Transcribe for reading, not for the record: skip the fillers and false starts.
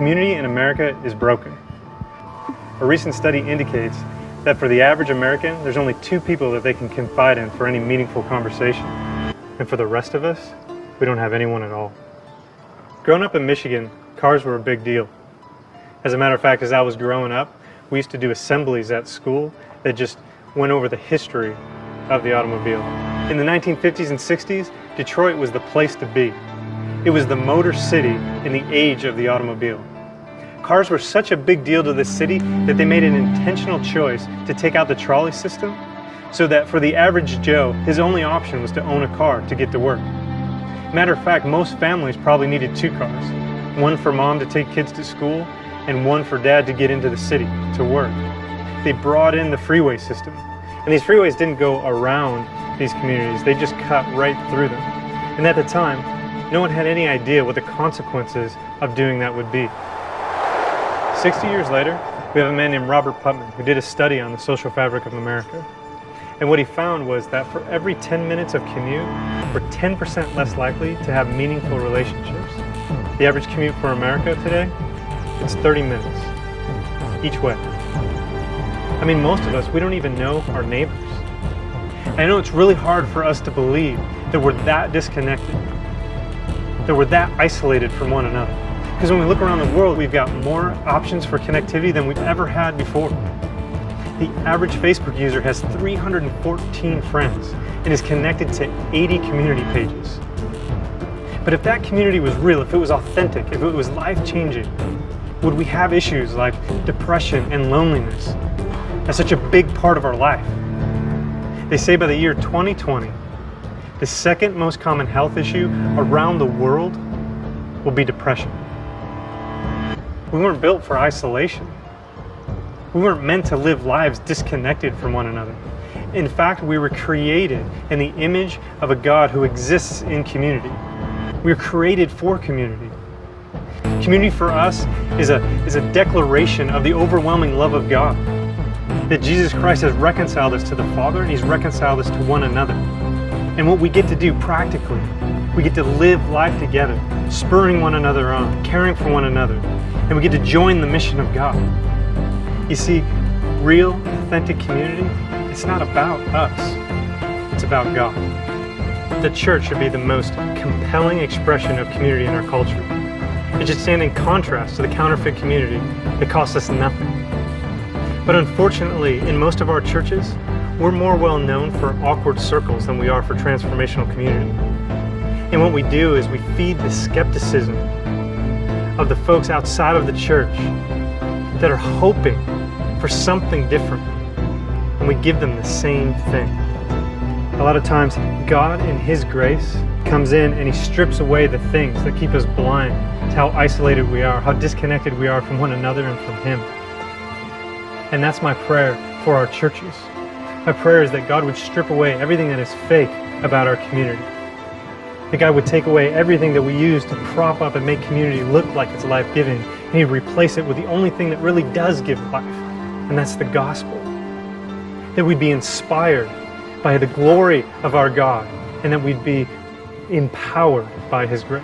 Community in America is broken. A recent study indicates that for the average American, there's only 2 people that they can confide in for any meaningful conversation. And for the rest of us, we don't have anyone at all. Growing up in Michigan, cars were a big deal. As a matter of fact, as I was growing up, we used to do assemblies at school that just went over the history of the automobile. In the 1950s and 60s, Detroit was the place to be. It was the motor city in the age of the automobile. Cars were such a big deal to this city that they made an intentional choice to take out the trolley system so that for the average Joe, his only option was to own a car to get to work. Matter of fact, most families probably needed 2 cars. One for mom to take kids to school and one for dad to get into the city to work. They brought in the freeway system. And these freeways didn't go around these communities, they just cut right through them. And at the time, no one had any idea what the consequences of doing that would be. 60 years later, we have a man named Robert Putnam who did a study on the social fabric of America. And what he found was that for every 10 minutes of commute, we're 10% less likely to have meaningful relationships. The average commute for America today, it's 30 minutes each way. I mean, most of us, we don't even know our neighbors. And I know it's really hard for us to believe that we're that disconnected, that we're that isolated from one another. Because when we look around the world, we've got more options for connectivity than we've ever had before. The average Facebook user has 314 friends and is connected to 80 community pages. But if that community was real, if it was authentic, if it was life-changing, would we have issues like depression and loneliness as such a big part of our life? They say by the year 2020, the second most common health issue around the world will be depression. We weren't built for isolation. We weren't meant to live lives disconnected from one another. In fact, we were created in the image of a God who exists in community. We were created for community. Community for us is a declaration of the overwhelming love of God. That Jesus Christ has reconciled us to the Father and He's reconciled us to one another. And what we get to do practically, we get to live life together, spurring one another on, caring for one another, and we get to join the mission of God. You see, real, authentic community, it's not about us, it's about God. The church should be the most compelling expression of community in our culture. It should stand in contrast to the counterfeit community that costs us nothing. But unfortunately, in most of our churches, we're more well known for awkward circles than we are for transformational community. And what we do is we feed the skepticism of the folks outside of the church that are hoping for something different, and we give them the same thing. A lot of times, God in His grace comes in and He strips away the things that keep us blind to how isolated we are, how disconnected we are from one another and from Him. And that's my prayer for our churches. My prayer is that God would strip away everything that is fake about our community. That God would take away everything that we use to prop up and make community look like it's life-giving, and He'd replace it with the only thing that really does give life, and that's the gospel. That we'd be inspired by the glory of our God, and that we'd be empowered by His grace.